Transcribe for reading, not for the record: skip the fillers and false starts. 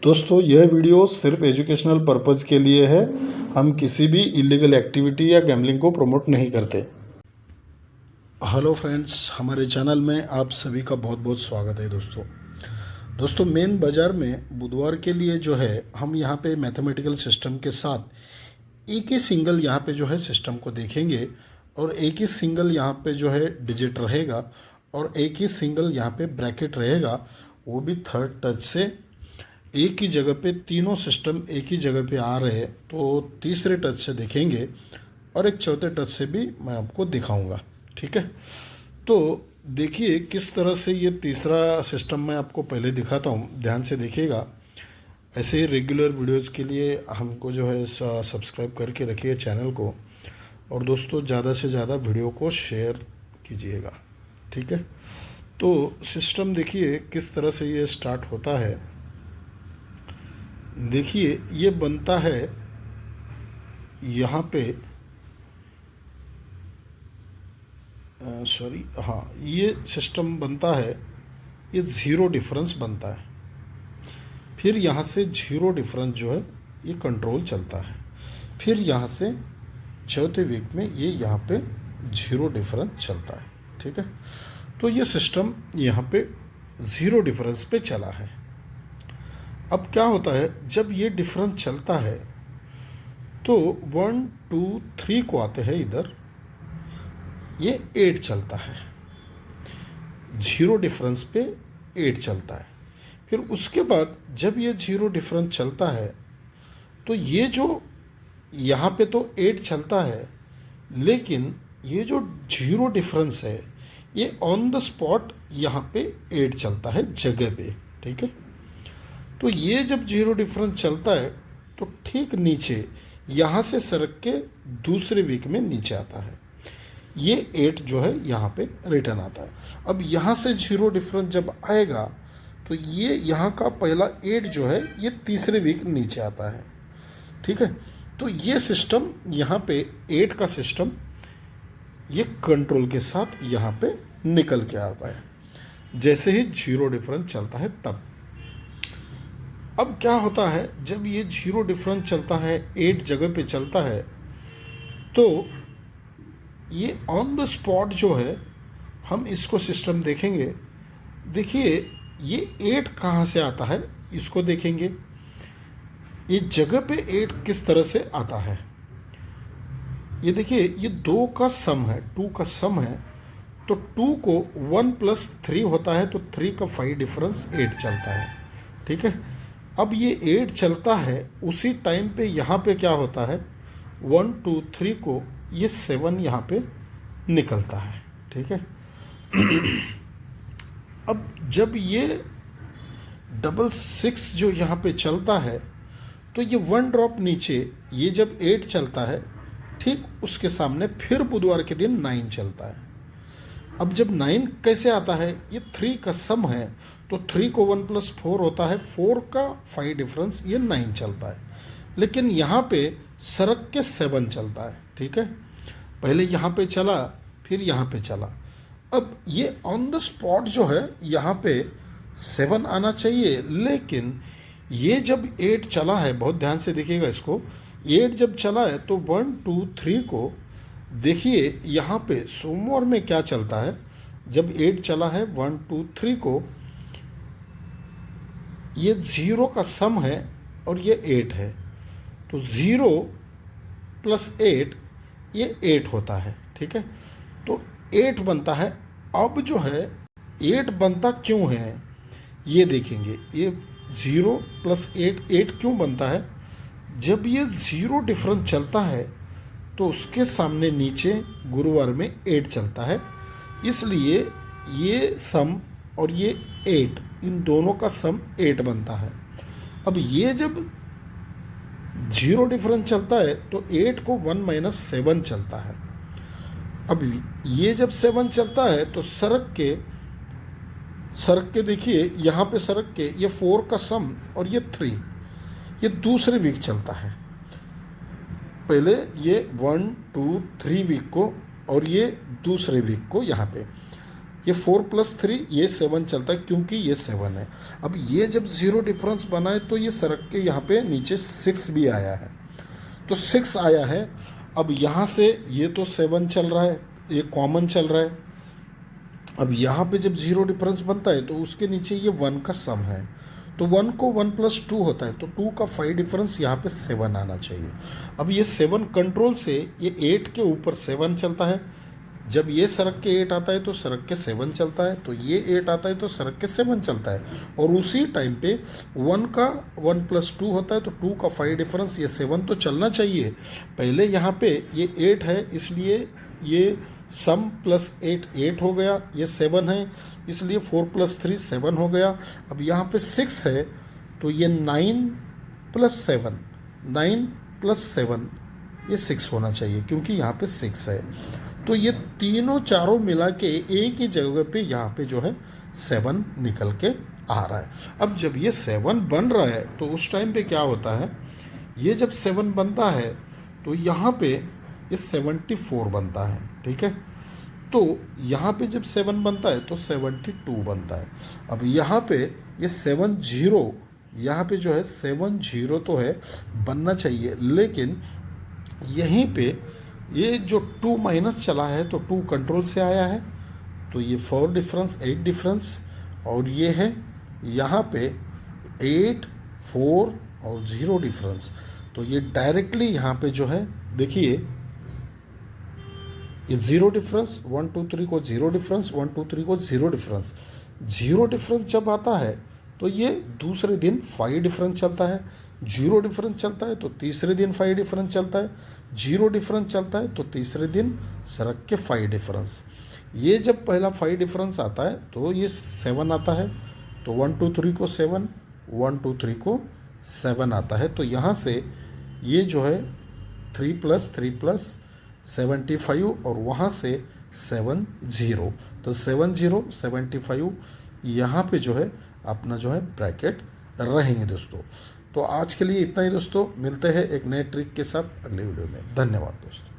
दोस्तों यह वीडियो सिर्फ एजुकेशनल पर्पज़ के लिए है। हम किसी भी इलीगल एक्टिविटी या गैम्बलिंग को प्रमोट नहीं करते। हेलो फ्रेंड्स, हमारे चैनल में आप सभी का बहुत बहुत स्वागत है। दोस्तों मेन बाज़ार में बुधवार के लिए जो है हम यहाँ पे मैथमेटिकल सिस्टम के साथ एक ही सिंगल यहाँ पे जो है सिस्टम को देखेंगे और एक ही सिंगल यहाँ पे जो है डिजिट रहेगा और एक ही सिंगल यहाँ पे ब्रैकेट रहेगा, वो भी थर्ड टच से एक ही जगह पे तीनों सिस्टम एक ही जगह पे आ रहे हैं। तो तीसरे टच से देखेंगे और एक चौथे टच से भी मैं आपको दिखाऊंगा, ठीक है। तो देखिए किस तरह से ये तीसरा सिस्टम मैं आपको पहले दिखाता हूँ, ध्यान से देखिएगा। ऐसे ही रेगुलर वीडियोज़ के लिए हमको जो है सब्सक्राइब करके रखिए चैनल को, और दोस्तों ज़्यादा से ज़्यादा वीडियो को शेयर कीजिएगा, ठीक है। तो सिस्टम देखिए किस तरह से ये स्टार्ट होता है। देखिए ये बनता है यहाँ पे, ये सिस्टम बनता है, ये ज़ीरो डिफरेंस बनता है। फिर यहाँ से ज़ीरो डिफरेंस जो है ये कंट्रोल चलता है। फिर यहाँ से चौथे वीक में ये यहाँ पे ज़ीरो डिफरेंस चलता है, ठीक है। तो ये सिस्टम यहाँ पे ज़ीरो डिफरेंस पे चला है। अब क्या होता है, जब ये डिफरेंस चलता है तो 1 2 3 को आते हैं इधर, ये 8 चलता है, ज़ीरो डिफरेंस पे 8 चलता है। फिर उसके बाद जब ये ज़ीरो डिफरेंस चलता है तो ये जो यहाँ पे तो 8 चलता है, लेकिन ये जो ज़ीरो डिफरेंस है ये ऑन द स्पॉट यहाँ पे 8 चलता है जगह पे, ठीक है। तो ये जब ज़ीरो डिफरेंस चलता है तो ठीक नीचे यहाँ से सरक के दूसरे वीक में नीचे आता है, ये 8 जो है यहाँ पे रिटर्न आता है। अब यहाँ से ज़ीरो डिफरेंस जब आएगा तो ये यहाँ का पहला 8 जो है ये तीसरे वीक नीचे आता है, ठीक है। तो ये सिस्टम यहाँ पे 8 का सिस्टम ये कंट्रोल के साथ यहाँ पे निकल के आता है जैसे ही ज़ीरो डिफरेंस चलता है तब। अब क्या होता है, जब ये ज़ीरो डिफरेंस चलता है, 8 जगह पे चलता है, तो ये ऑन द स्पॉट जो है हम इसको सिस्टम देखेंगे। देखिए ये 8 कहाँ से आता है इसको देखेंगे। ये जगह पे 8 किस तरह से आता है, ये देखिए ये 2 का सम है, 2 का सम है, तो 2 को 1 + 3 होता है, तो 3 का 5 डिफरेंस 8 चलता है, ठीक है। अब ये 8 चलता है, उसी टाइम पे यहाँ पे क्या होता है, 1 2 3 को ये 7 यहाँ पे निकलता है, ठीक है। अब जब ये 666 जो यहाँ पे चलता है तो ये 1 ड्रॉप नीचे, ये जब 8 चलता है ठीक उसके सामने फिर बुधवार के दिन 9 चलता है। अब जब 9 कैसे आता है, ये 3 का सम है, तो 3 को 1 + 4 होता है, 4 का 5 डिफरेंस ये 9 चलता है। लेकिन यहाँ पे सरक के 7 चलता है, ठीक है। पहले यहाँ पे चला, फिर यहाँ पे चला। अब ये ऑन द स्पॉट जो है यहाँ पे 7 आना चाहिए, लेकिन ये जब 8 चला है, बहुत ध्यान से देखिएगा इसको, 8 जब चला है तो 1 2 3 को देखिए यहाँ पे सोमवार में क्या चलता है, जब 8 चला है 1 2 3 को, ये 0 का सम है और ये 8 है, तो 0 + 8 ये 8 होता है, ठीक है। तो 8 बनता है। अब जो है 8 बनता क्यों है ये देखेंगे। ये 0 + 8 8 क्यों बनता है, जब ये ज़ीरो डिफरेंस चलता है तो उसके सामने नीचे गुरुवार में 8 चलता है, इसलिए ये सम और ये 8, इन दोनों का सम 8 बनता है। अब ये जब ज़ीरो डिफरेंस चलता है तो 8 को 1 - 7 चलता है। अब ये जब 7 चलता है तो सरक के देखिए यहाँ पे सरक के ये 4 का सम और ये 3, ये दूसरे वीक चलता है। पहले ये 1 2 3 वीक को और ये दूसरे वीक को यहाँ पे। ये 4+3 ये 7 चलता है क्योंकि ये 7 है। अब ये जब ज़ीरो डिफरेंस बनाए तो ये सरक के यहाँ पे नीचे 6 भी आया है, तो 6 आया है। अब यहाँ से ये तो 7 चल रहा है, ये कॉमन चल रहा है। अब यहाँ पे जब ज़ीरो डिफरेंस बनता है तो उसके नीचे ये 1 का सम है, तो 1 को 1+2 होता है, तो 2 का 5 डिफरेंस यहाँ पे 7 आना चाहिए। अब ये 7 कंट्रोल से ये 8 के ऊपर 7 चलता है, जब ये सरक के 8 आता है तो सरक के 7 चलता है, तो ये 8 आता है तो सरक के 7 चलता है। और उसी टाइम पे 1 का 1+2 होता है, तो 2 का 5 डिफरेंस ये 7 तो चलना चाहिए। पहले यहाँ पे ये 8 है इसलिए ये सम प्लस 8 8 हो गया, ये 7 है इसलिए 4+3 7 हो गया। अब यहाँ पे 6 है तो ये 9+7 9+7 ये 6 होना चाहिए क्योंकि यहाँ पे 6 है। तो ये तीनों चारों मिला के एक ही जगह पे यहाँ पे जो है 7 निकल के आ रहा है। अब जब ये 7 बन रहा है तो उस टाइम पे क्या होता है, ये जब 7 बनता है तो यहाँ पे ये 74 बनता है, ठीक है। तो यहाँ पे जब 7 बनता है तो 72 बनता है। अब यहाँ पे ये 70 यहाँ पे जो है 70 तो है बनना चाहिए, लेकिन यहीं पे ये जो 2 माइनस चला है तो 2 कंट्रोल से आया है, तो ये 4 डिफरेंस 8 डिफरेंस, और ये है यहाँ पे 8 4 और 0 डिफरेंस। तो ये डायरेक्टली यहाँ पे जो है देखिए ये 0 डिफरेंस 1 2 3 को 0 डिफरेंस 1 2 3 को 0 डिफरेंस। 0 डिफरेंस जब आता है तो ये दूसरे दिन 5 डिफरेंस चलता है, 0 डिफरेंस चलता है तो तीसरे दिन 5 डिफरेंस चलता है, 0 डिफरेंस चलता है तो तीसरे दिन सरक के 5 डिफरेंस। ये जब पहला 5 डिफरेंस आता है तो ये 7 आता है, तो 1 2 3 को 7 1 2 3 को 7 आता है। तो यहाँ से ये जो है 3+3+75 और वहाँ से 70, तो 70 75 यहाँ पे जो है अपना जो है ब्रैकेट रहेंगे दोस्तों। तो आज के लिए इतना ही दोस्तों, मिलते हैं एक नए ट्रिक के साथ अगले वीडियो में। धन्यवाद दोस्तों।